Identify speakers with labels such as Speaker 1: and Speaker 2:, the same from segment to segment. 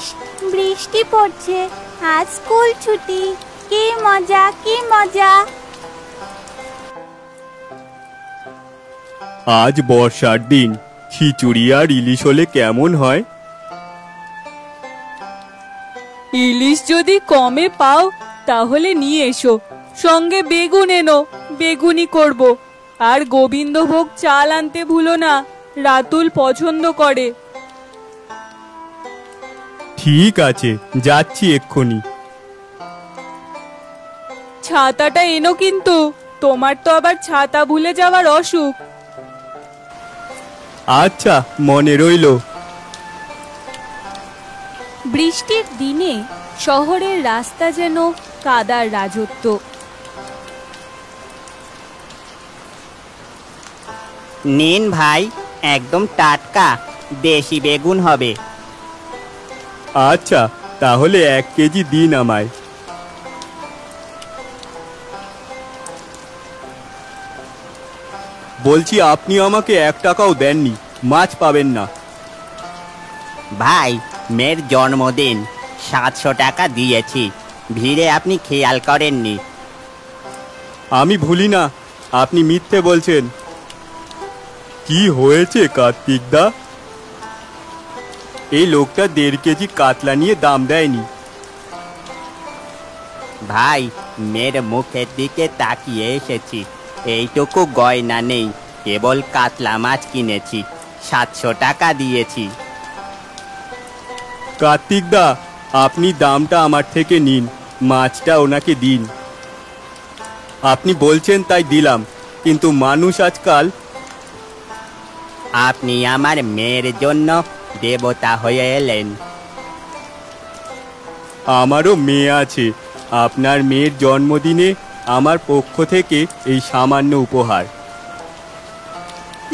Speaker 1: ইস, বৃষ্টি পড়ছে, আজ স্কুল ছুটি। কি মজা, কি মজা।
Speaker 2: আজ বর্ষার দিন, খিচুড়ি আর ইলিশ হলে কেমন হয়?
Speaker 3: ইলিশ যদি কমে পাও তাহলে নিয়ে এসো, সঙ্গে বেগুন এনো, বেগুনি করব। আর গোবিন্দভোগ চাল আনতে ভুলো না, রাতুল পছন্দ করে।
Speaker 2: ঠিক আছে, যাচ্ছি এক্ষুনি।
Speaker 3: ছাতাটা এনো কিন্তু, তোমার তো আবার ছাতা ভুলে যাওয়ার অসুখ।
Speaker 2: আচ্ছা, মনে রইল।
Speaker 3: বৃষ্টির দিনে শহরের রাস্তা যেন কাদার রাজত্ব।
Speaker 4: নিন ভাই, একদম টাটকা দেশি বেগুন হবে।
Speaker 2: আচ্ছা, তাহলে 1 কেজি দিন আমায়। বলছি, আপনি আমাকে 1 টাকাও দেননি, মাছ পাবেন না।
Speaker 4: ভাই, মেয়ের জন্মদিন, 700 টাকা দিয়েছি, ভিড়ে আপনি খেয়াল করেননি।
Speaker 2: আমি ভুলি না, আপনি মিথ্যে বলছেন। কি হয়েছে কার্তিক দা? এই লোকটা 1.5 কেজি কাতলা নিয়ে দাম দেয়নি।
Speaker 4: ভাই, মেয়ের মুখের দিকে তাকিয়ে এসেছি, এইটুকু গয়না নেই, কেবল কাতলা মাছ কিনেছি, 700 টাকা দিয়েছি।
Speaker 2: কার্তিক দা, আপনি দামটা আমার থেকে নিন, মাছটা ওনাকে দিন। আপনি বলছেন তাই দিলাম, কিন্তু মানুষ আজকাল।
Speaker 4: আপনি আমার মেয়ের জন্য দেবতা হয়ে এলেন।
Speaker 2: আমারও মেয়ে আছে, আপনার মেয়ের জন্মদিনে আমার পক্ষ থেকে এই সামান্য উপহার।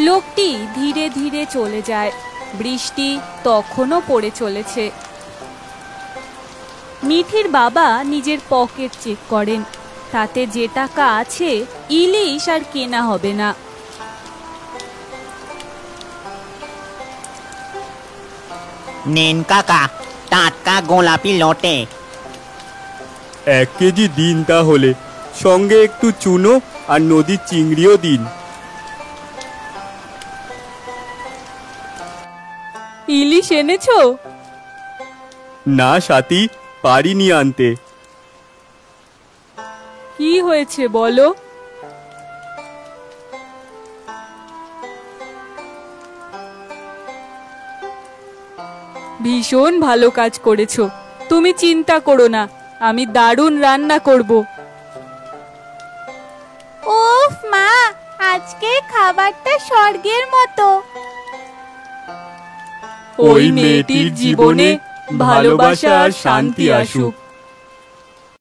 Speaker 3: লোকটি ধীরে ধীরে চলে যায়। বৃষ্টি তখনও পড়ে চলেছে। মিঠির বাবা নিজের পকেট চেক করেন, তাতে যে টাকা আছে ইলিশ আর কেনা হবে না।
Speaker 4: নিন কাকা, টাটকা গোলাপি লটে।
Speaker 2: 1 কেজি দিন তাহলে, সঙ্গে একটু চুনো আর নদীর চিংড়িও দিন।
Speaker 3: ইলিশ এনেছো?
Speaker 2: না সাথী, পারিনি আনতে।
Speaker 3: কি হয়েছে বলো? ভীষণ ভালো কাজ করেছো, তুমি চিন্তা করো না, আমি দারুণ রান্না করব।
Speaker 1: উফ মা, আজকে খাবারটা স্বর্গের মতো।
Speaker 3: ওই মেয়েটির জীবনে ভালোবাসা আর শান্তি আসুক।